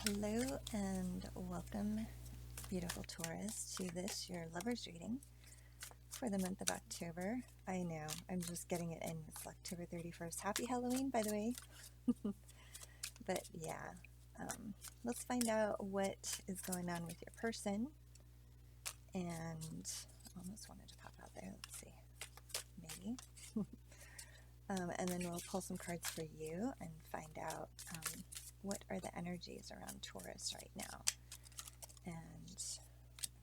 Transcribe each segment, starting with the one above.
Hello and welcome, beautiful Taurus, to this, your lover's reading for the month of October. I know, I'm just getting it in. It's October 31st. Happy Halloween, by the way. But yeah, let's find out what is going on with your person. And I almost wanted to pop out there. Let's see. Maybe. And then we'll pull some cards for you and find out what are the energies around Taurus right now. And,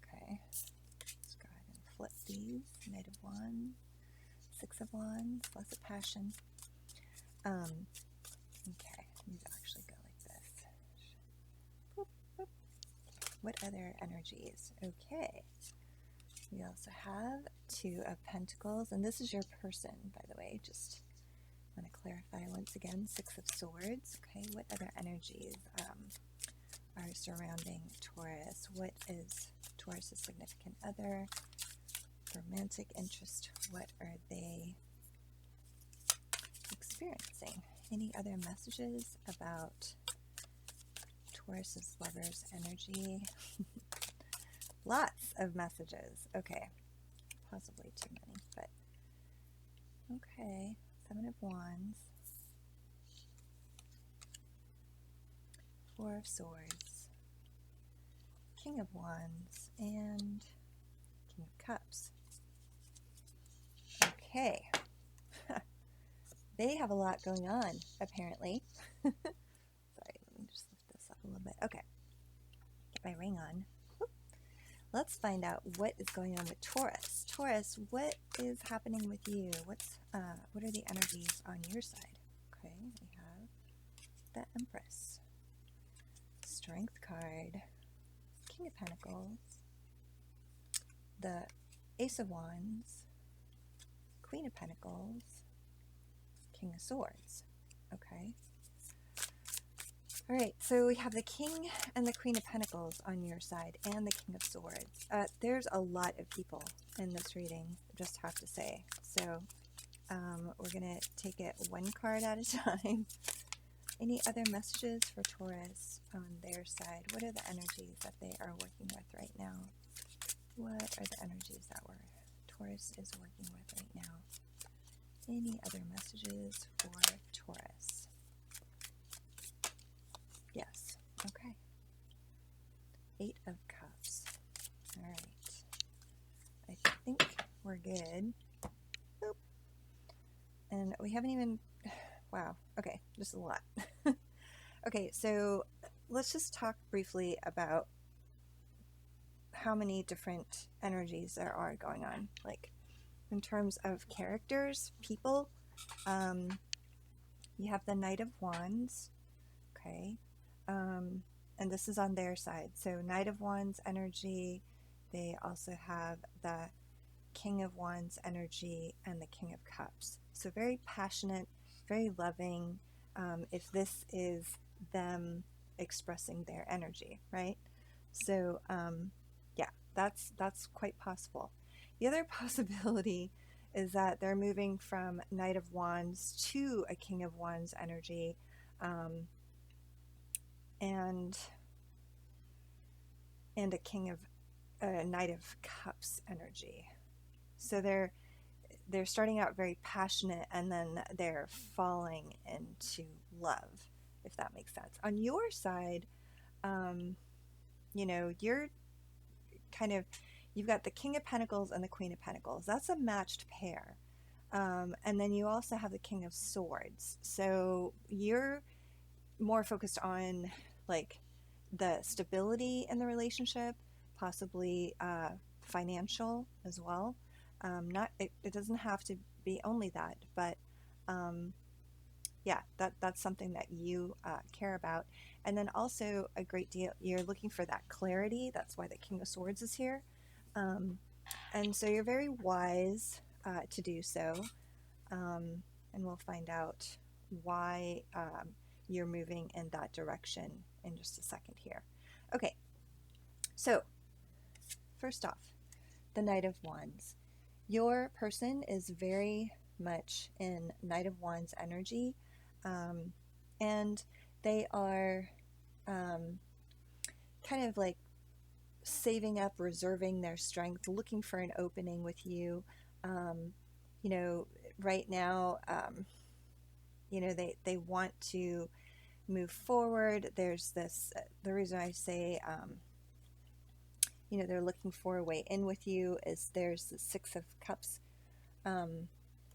okay, let's go ahead and flip these. Knight of Wands, Six of Wands, lots of passion. Okay, these actually go like this. Boop, boop. What other energies? Okay, we also have Two of Pentacles, and this is your person, by the way, just want to clarify once again. Six of Swords. Okay, what other energies are surrounding Taurus? What is Taurus's significant other? Romantic interest. What are they experiencing? Any other messages about Taurus's lover's energy? Lots of messages. Okay, possibly too many, but okay. Seven of Wands, Four of Swords, King of Wands, and King of Cups. Okay. They have a lot going on, apparently. Sorry, let me just lift this up a little bit. Okay. Get my ring on. Whoop. Let's find out what is going on with Taurus. Taurus, what is happening with you? What are the energies on your side? Okay, we have the Empress, Strength card, King of Pentacles, the Ace of Wands, Queen of Pentacles, King of Swords. Okay. All right, so we have the King and the Queen of Pentacles on your side and the King of Swords. There's a lot of people in this reading, just have to say. So we're going to take it one card at a time. Any other messages for Taurus on their side? What are the energies that they are working with right now? What are the energies that Taurus is working with right now? Any other messages for Taurus? Yes. Okay. Eight of Cups. All right. I think we're good. Boop. And we haven't even... Wow. Okay. Just a lot. Okay, so let's just talk briefly about how many different energies there are going on. Like, in terms of characters, people, you have the Knight of Wands. Okay. And this is on their side. So Knight of Wands energy. They also have the King of Wands energy and the King of Cups. So very passionate, very loving. If this is them expressing their energy, right? So yeah, that's quite possible. The other possibility is that they're moving from Knight of Wands to a King of Wands energy, and a Knight of Cups energy. So they're starting out very passionate and then they're falling into love, if that makes sense. On your side, you know, you're kind of, you've got the King of Pentacles and the Queen of Pentacles. That's a matched pair. And then you also have the King of Swords. So you're more focused on like the stability in the relationship, possibly financial as well. It doesn't have to be only that, but yeah, that's something that you care about. And then also a great deal, you're looking for that clarity. That's why the King of Swords is here. And so you're very wise to do so. And we'll find out why you're moving in that direction in just a second here. Okay, so first off, the Knight of Wands. Your person is very much in Knight of Wands energy, and they are kind of like saving up, reserving their strength, looking for an opening with you. Um, you know, right now, they want to move forward. There's this, the reason I say, they're looking for a way in with you is there's the Six of Cups,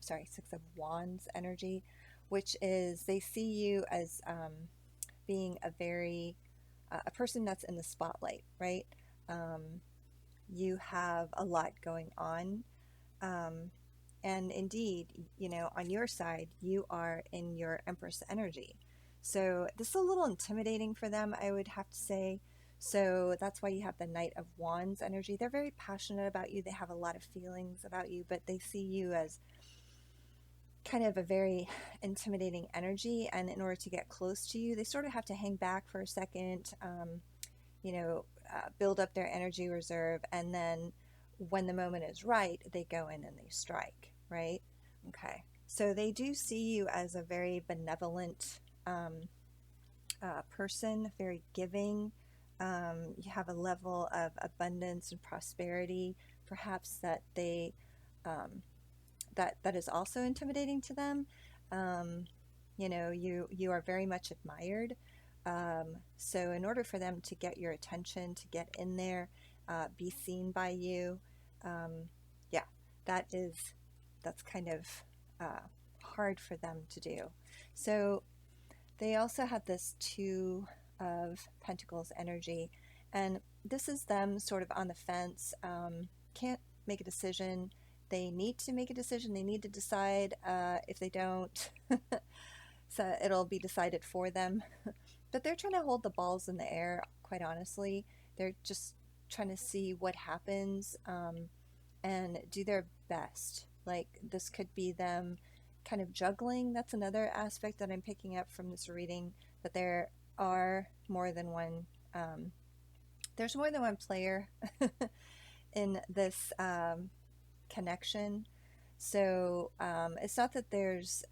Six of Wands energy, which is they see you as being a person that's in the spotlight, right? Um, you have a lot going on. Um, and indeed, on your side, you are in your Empress energy. So this is a little intimidating for them, I would have to say. So that's why you have the Knight of Wands energy. They're very passionate about you. They have a lot of feelings about you, but they see you as kind of a very intimidating energy. And in order to get close to you, they sort of have to hang back for a second, build up their energy reserve, and then when the moment is right, they go in and they strike, right? Okay. So they do see you as a very benevolent person, very giving. You have a level of abundance and prosperity, perhaps that they that is also intimidating to them. You are very much admired. So in order for them to get your attention, to get in there, be seen by you, yeah, that's kind of hard for them to do. So they also have this Two of Pentacles energy, and this is them sort of on the fence, can't make a decision. They need to make a decision. They need to decide. If they don't, so it'll be decided for them. But they're trying to hold the balls in the air, quite honestly. They're just trying to see what happens, and do their best. Like, this could be them kind of juggling. That's another aspect that I'm picking up from this reading, that there are more than one, there's more than one player in this connection. So it's not that there's,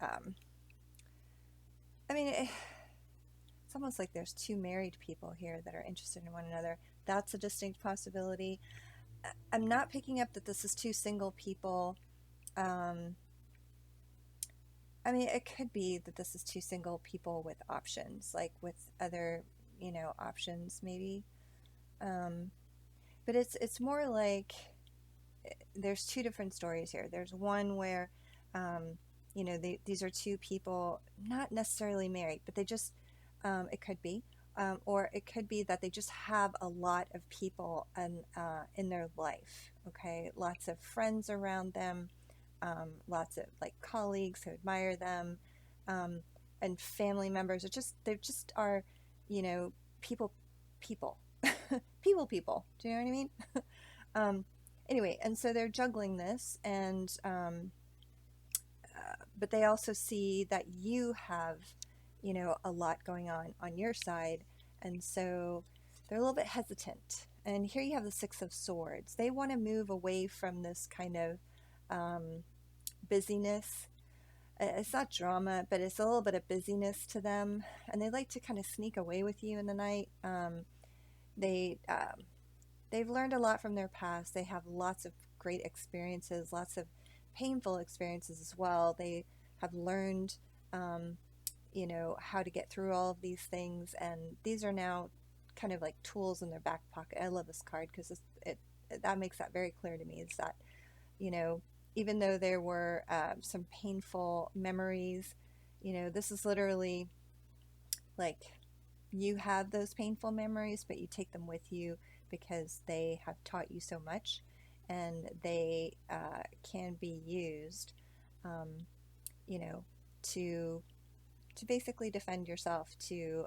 it's almost like there's two married people here that are interested in one another. That's a distinct possibility. I'm not picking up that this is two single people. It could be that this is two single people with options, like with other, options maybe. But it's more like there's two different stories here. There's one where, these are two people not necessarily married, but they just, it could be, or it could be that they just have a lot of people in their life. Okay, lots of friends around them, lots of like colleagues who admire them, and family members. They just are, people, people, people. Do you know what I mean? Anyway, and so they're juggling this, and but they also see that you have, a lot going on your side, and so they're a little bit hesitant. And here you have the Six of Swords. They want to move away from this kind of busyness. It's not drama, but it's a little bit of busyness to them, and they like to kind of sneak away with you in the night. They've learned a lot from their past. They have lots of great experiences, lots of painful experiences as well. They have learned, how to get through all of these things, and these are now kind of like tools in their back pocket. I love this card because that makes that very clear to me, is that, even though there were some painful memories, this is literally like, you have those painful memories, but you take them with you because they have taught you so much, and they can be used, to basically defend yourself, to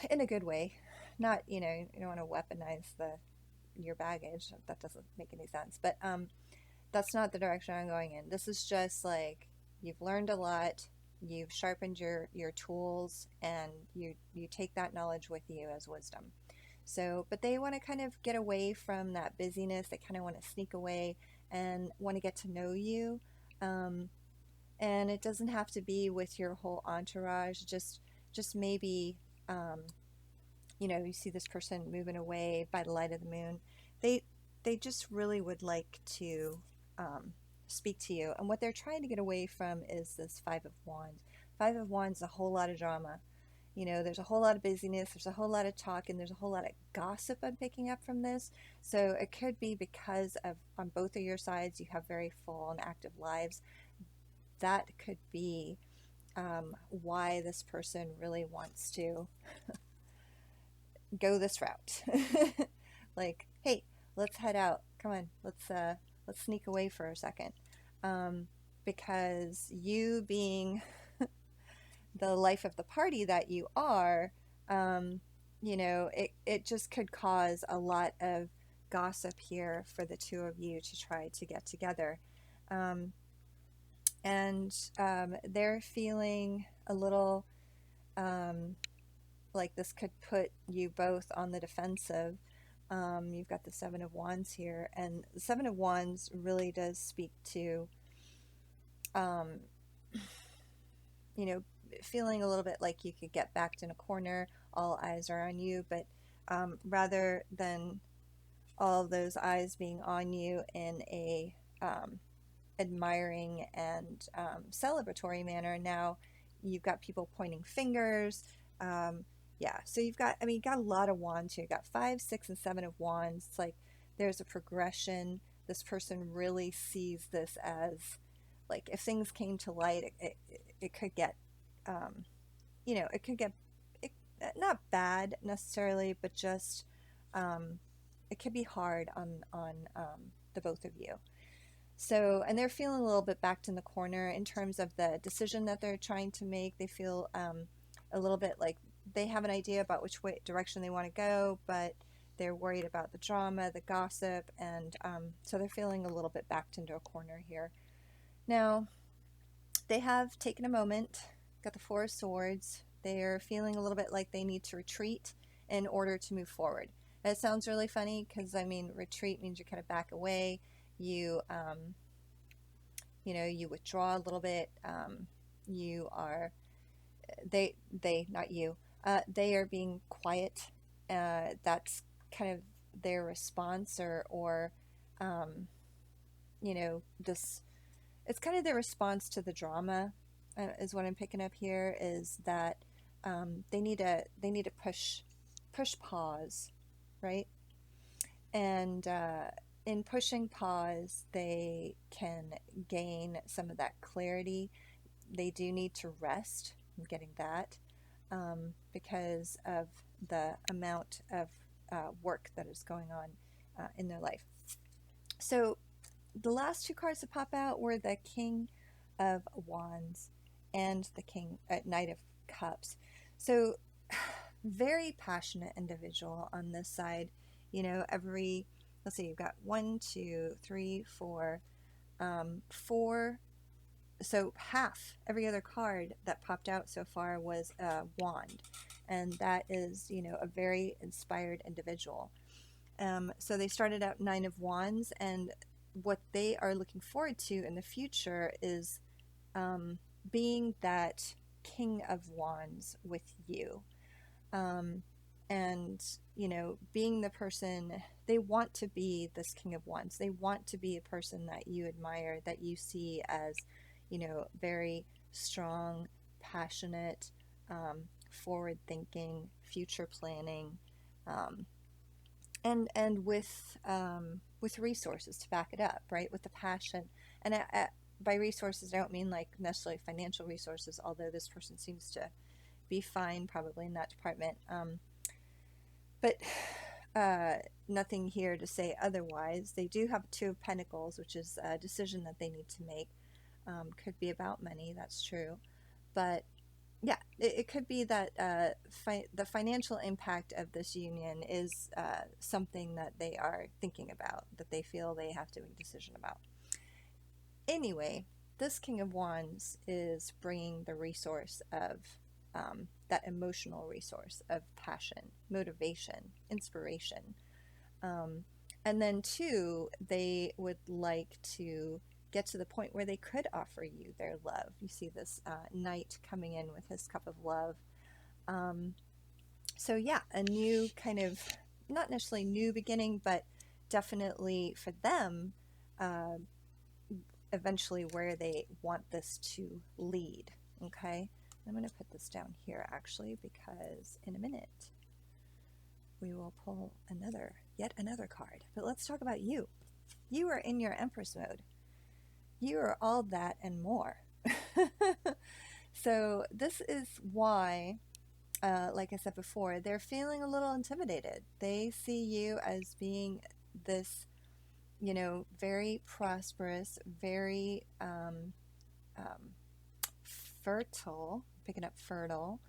in a good way. Not, you don't want to weaponize your baggage. That doesn't make any sense. But that's not the direction I'm going in. This is just like, you've learned a lot, you've sharpened your tools, and you take that knowledge with you as wisdom. So, but they want to kind of get away from that busyness. They kind of want to sneak away and want to get to know you. And it doesn't have to be with your whole entourage. Just maybe You know, you see this person moving away by the light of the moon. They they just really would like to speak to you, and what they're trying to get away from is this Five of Wands. Five of Wands is a whole lot of drama. You know, there's a whole lot of busyness, there's a whole lot of talk, and there's a whole lot of gossip I'm picking up from this. So it could be because of, on both of your sides, you have very full and active lives. That could be why this person really wants to go this route. Like, hey, let's head out. Come on, let's sneak away for a second. Because you being the life of the party that you are, you know, it just could cause a lot of gossip here for the two of you to try to get together. Um, and they're feeling a little like this could put you both on the defensive. You've got the Seven of Wands here, and the Seven of Wands really does speak to, um, you know, feeling a little bit like you could get backed in a corner, all eyes are on you, but rather than all of those eyes being on you in a admiring and celebratory manner, now you've got people pointing fingers. Yeah, so you've got, I mean, you got a lot of wands here. You got 5, 6, and 7 of wands. It's like there's a progression. This person really sees this as, like, if things came to light, it could get, you know, it could get, it, not bad necessarily, but just, it could be hard on the both of you. So, and they're feeling a little bit backed in the corner in terms of the decision that they're trying to make. They feel a little bit like they have an idea about which direction they want to go, but they're worried about the drama, the gossip, and so they're feeling a little bit backed into a corner here. Now, they have taken a moment, got the Four of Swords. They're feeling a little bit like they need to retreat in order to move forward. It sounds really funny because, I mean, retreat means you kind of back away. You, you know, you withdraw a little bit. You are, not you, they are being quiet. That's kind of their response, or you know, this, it's kind of their response to the drama, is what I'm picking up here, is that they need to push pause, right? And in pushing pause, they can gain some of that clarity. They do need to rest in getting that, because of the amount of work that is going on in their life. So the last two cards to pop out were the King of Wands and the Knight of Cups. So very passionate individual on this side. You know, let's see, you've got 1, 2, 3, 4, 4. So half every other card that popped out so far was a wand, and that is, you know, a very inspired individual. So they started out 9 of Wands, and what they are looking forward to in the future is being that King of Wands with you. And, you know, being the person, they want to be this King of Wands. They want to be a person that you admire, that you see as, you know, very strong, passionate, forward thinking, future planning, and with resources to back it up, right? With the passion. And by resources, I don't mean like necessarily financial resources, although this person seems to be fine probably in that department. But nothing here to say otherwise. They do have 2 of Pentacles, which is a decision that they need to make. Could be about money, that's true. But yeah, it could be that the financial impact of this union is something that they are thinking about, that they feel they have to make a decision about. Anyway, this King of Wands is bringing the resource of that emotional resource of passion, motivation, inspiration. And then 2, they would like to get to the point where they could offer you their love. You see this knight coming in with his cup of love. So yeah, a new kind of, not necessarily new beginning, but definitely for them, uh, eventually where they want this to lead. Okay, I'm going to put this down here actually, because in a minute we will pull yet another card. But let's talk about you. You are in your Empress mode. You are all that and more. So this is why, like I said before, they're feeling a little intimidated. They see you as being this, very prosperous, very fertile, picking up fertile.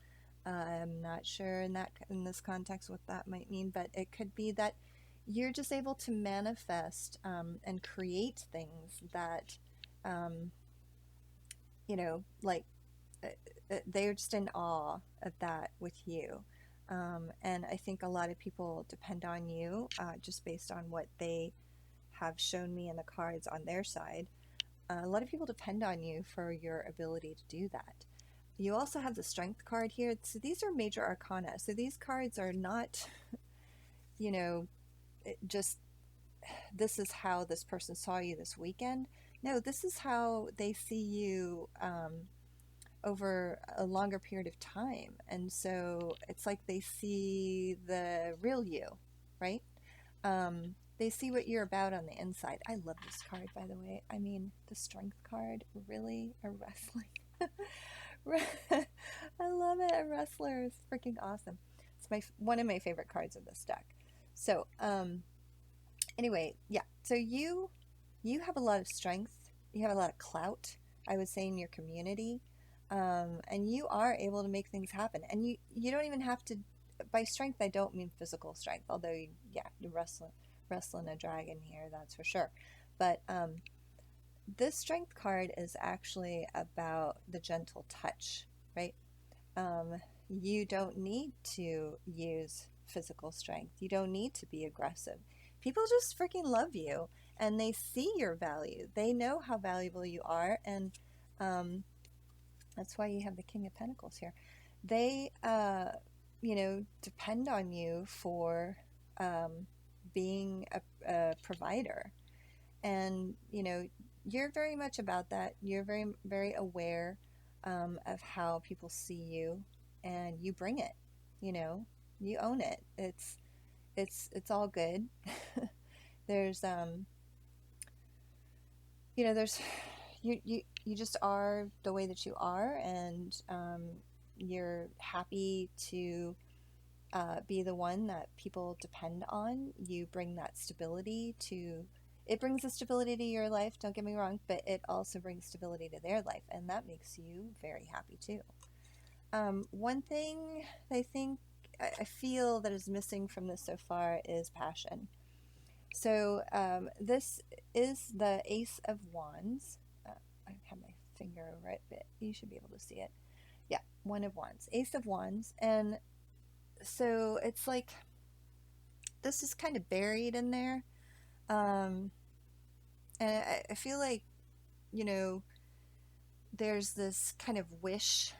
I'm not sure in this context what that might mean, but it could be that you're just able to manifest and create things that, um, like they're just in awe of that with you. And I think a lot of people depend on you just based on what they have shown me in the cards on their side. A lot of people depend on you for your ability to do that. You also have the Strength card here. So these are major arcana. So these cards are not, just this is how this person saw you this weekend. No, this is how they see you over a longer period of time. And so it's like they see the real you, right? They see what you're about on the inside. I love this card, by the way. I mean, the Strength card, really? A wrestling. I love it. A wrestler is freaking awesome. It's one of my favorite cards of this deck. So, anyway, yeah. So you have a lot of strength. You have a lot of clout, I would say, in your community. And you are able to make things happen. And you don't even have to, by strength, I don't mean physical strength, although, you're wrestling a dragon here, that's for sure. But this Strength card is actually about the gentle touch, right? You don't need to use physical strength. You don't need to be aggressive. People just freaking love you, and they see your value. They know how valuable you are, and that's why you have the King of Pentacles here. They, depend on you for being a provider. And, you're very much about that. You're very, very aware of how people see you, and you bring it, you own it. It's all good. There's, there's, you just are the way that you are, and you're happy to be the one that people depend on. You bring that stability to, it brings the stability to your life, don't get me wrong, but it also brings stability to their life, and that makes you very happy too. One thing I feel that is missing from this so far is passion. So this is the Ace of Wands. I have my finger over it, but you should be able to see it. Yeah, One of Wands, Ace of Wands. And so it's like this is kind of buried in there. And I feel like, there's this kind of wish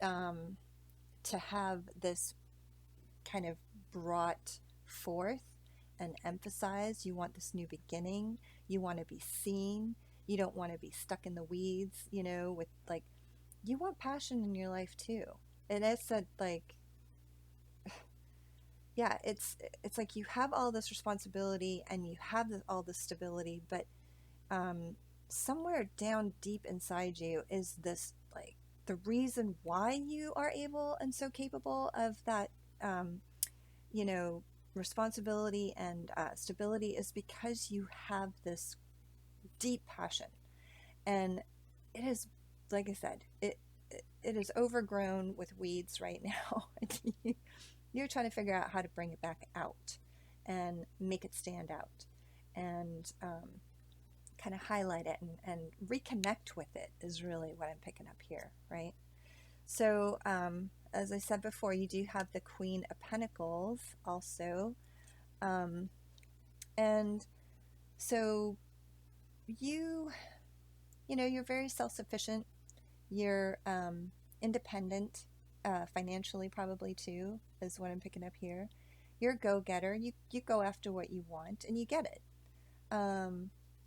to have this kind of brought forth and emphasized. You want this new beginning. You want to be seen. You don't want to be stuck in the weeds, with like, you want passion in your life too. And it's said like, yeah, it's like you have all this responsibility and you have all this stability, but somewhere down deep inside you is this, like, the reason why you are able and so capable of that, responsibility and stability is because you have this deep passion. And it is, like I said, it is overgrown with weeds right now. You're trying to figure out how to bring it back out and make it stand out, and kind of highlight it and reconnect with it is really what I'm picking up here, right? So as I said before, you do have the Queen of Pentacles also, and so you're very self-sufficient. You're independent. financially probably too, is what I'm picking up here. You're a go-getter. You go after what you want and you get it.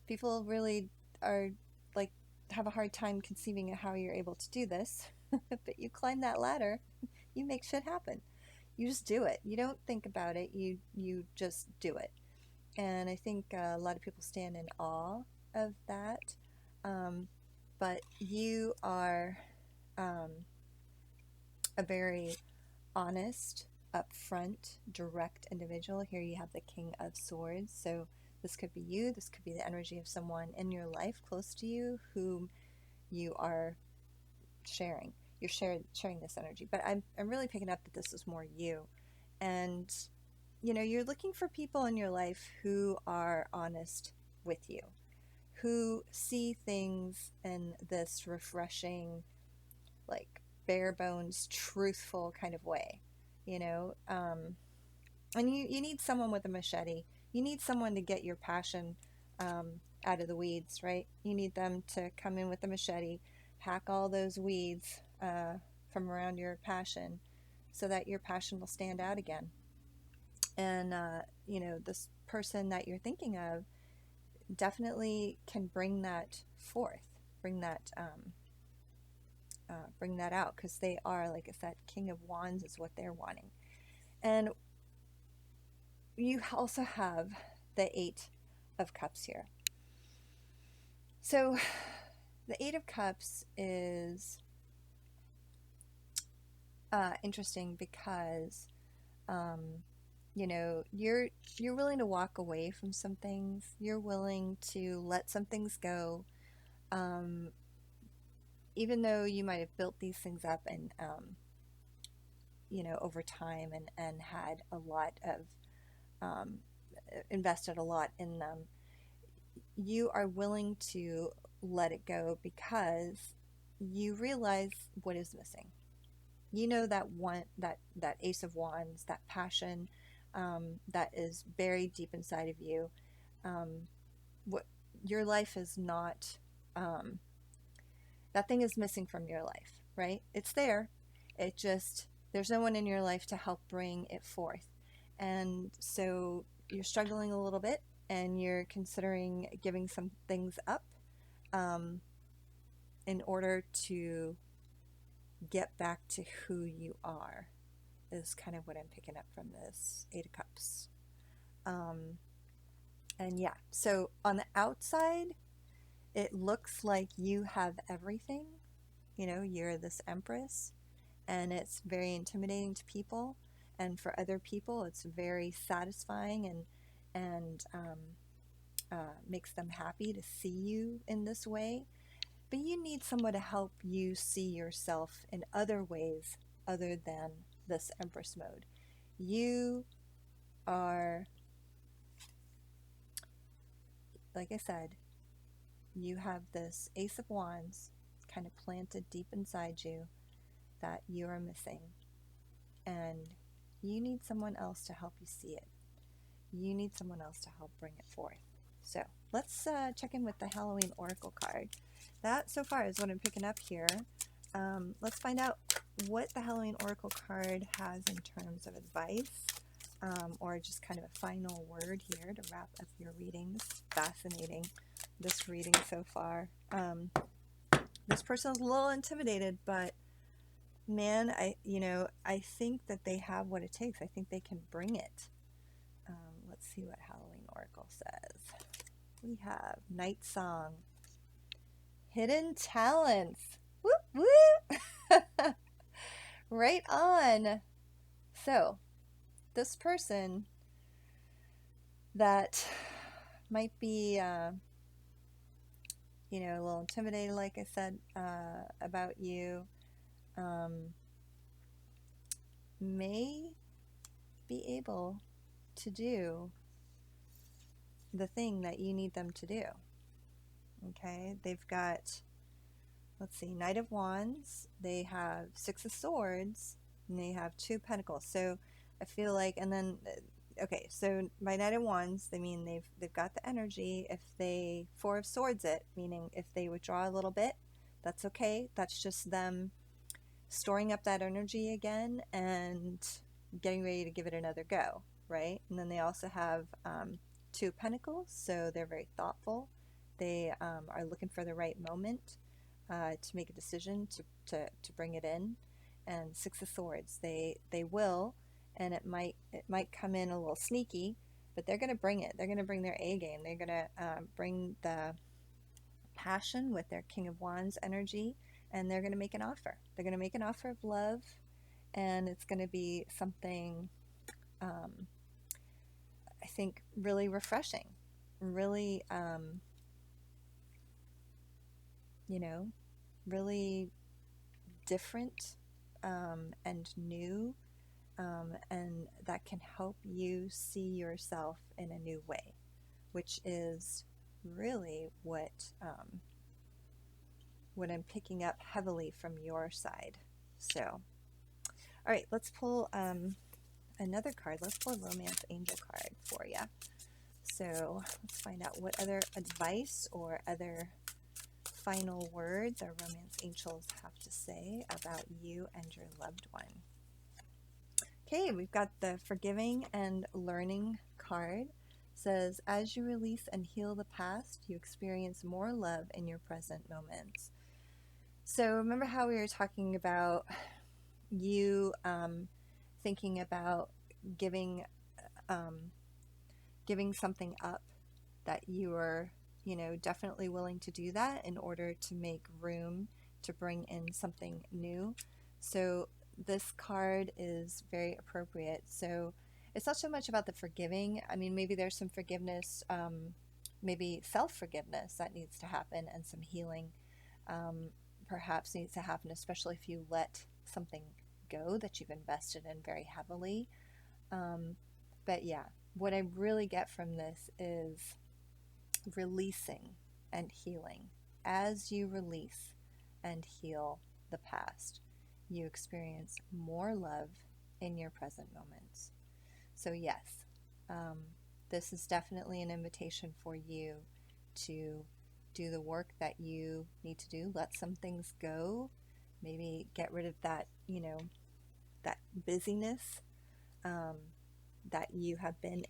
People really are like have a hard time conceiving of how you're able to do this, but you climb that ladder, you make shit happen. You just do it. You don't think about it. You just do it. And I think a lot of people stand in awe of that. Um, but you are um, a very honest, upfront, direct individual. Here you have the King of Swords. So this could be you. This could be the energy of someone in your life close to you whom you are sharing. You're sharing this energy. But I'm really picking up that this is more you. And, you know, you're looking for people in your life who are honest with you, who see things in this refreshing, like bare bones, truthful kind of way, you know. And you need someone with a machete. You need someone to get your passion out of the weeds, right? You need them to come in with a machete, hack all those weeds from around your passion so that your passion will stand out again. And, you know, this person that you're thinking of definitely can bring that forth, bring that out, because they are, like I said, King of Wands is what they're wanting. And you also have the Eight of Cups here. So the Eight of Cups is interesting because you know, you're willing to walk away from some things. You're willing to let some things go, even though you might have built these things up and you know, over time and had a lot of invested a lot in them. You are willing to let it go because you realize what is missing. You know that one, that Ace of Wands, that passion that is buried deep inside of you. What your life is not. That thing is missing from your life, right? It's there. It just, there's no one in your life to help bring it forth. And so you're struggling a little bit and you're considering giving some things up in order to get back to who you are, is kind of what I'm picking up from this Eight of Cups. And yeah, so on the outside, it looks like you have everything. You know, you're this Empress, and it's very intimidating to people. And for other people, it's very satisfying and makes them happy to see you in this way. But you need someone to help you see yourself in other ways other than this Empress mode. You are, like I said, you have this Ace of Wands kind of planted deep inside you that you are missing. And you need someone else to help you see it. You need someone else to help bring it forth. So let's check in with the Halloween Oracle card. That so far is what I'm picking up here. Let's find out what the Halloween Oracle card has in terms of advice, or just kind of a final word here to wrap up your readings. Fascinating, this reading so far. This person is a little intimidated, but man, I think that they have what it takes. I think they can bring it. Let's see what Halloween Oracle says. We have Night Song. Hidden talents. Whoop, whoop. Right on. So, this person that might be, a little intimidated, like I said, about you, may be able to do the thing that you need them to do. Okay, they've got, let's see, Knight of Wands, they have Six of Swords, and they have Two of Pentacles. So I feel like, and then, okay, so by Knight of Wands, they mean they've got the energy. If they Four of Swords it, meaning if they withdraw a little bit, that's okay. That's just them storing up that energy again and getting ready to give it another go, right? And then they also have Two of Pentacles, so they're very thoughtful. They are looking for the right moment to make a decision to bring it in. And Six of Swords, they will, and it might come in a little sneaky, but they're going to bring it. They're going to bring their A game. They're going to bring the passion with their King of Wands energy, and they're going to make an offer. They're going to make an offer of love, and it's going to be something I think really refreshing, really you know, really different and new, and that can help you see yourself in a new way, which is really what I'm picking up heavily from your side. So, all right, let's pull another card. Let's pull a Romance Angel card for you. So let's find out what other advice or other final words our Romance Angels have to say about you and your loved one. Okay, we've got the Forgiving and Learning card. It says, as you release and heal the past, you experience more love in your present moments. So remember how we were talking about you thinking about giving something up, that you are, definitely willing to do that in order to make room to bring in something new. So this card is very appropriate. So it's not so much about the forgiving. I mean, maybe there's some forgiveness, maybe self-forgiveness that needs to happen, and some healing perhaps needs to happen, especially if you let something go that you've invested in very heavily. But yeah, what I really get from this is releasing and healing. As you release and heal the past, you experience more love in your present moments. So yes, this is definitely an invitation for you to do the work that you need to do. Let some things go. Maybe get rid of that, that busyness that you have been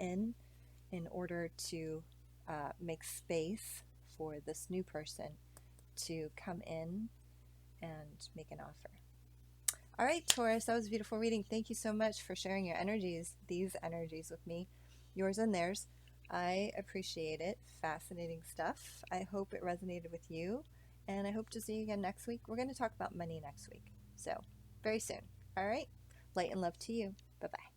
in order to make space for this new person to come in and make an offer. All right, Taurus, that was a beautiful reading. Thank you so much for sharing your energies, these energies with me, yours and theirs. I appreciate it. Fascinating stuff. I hope it resonated with you, and I hope to see you again next week. We're going to talk about money next week, so very soon. All right, light and love to you. Bye-bye.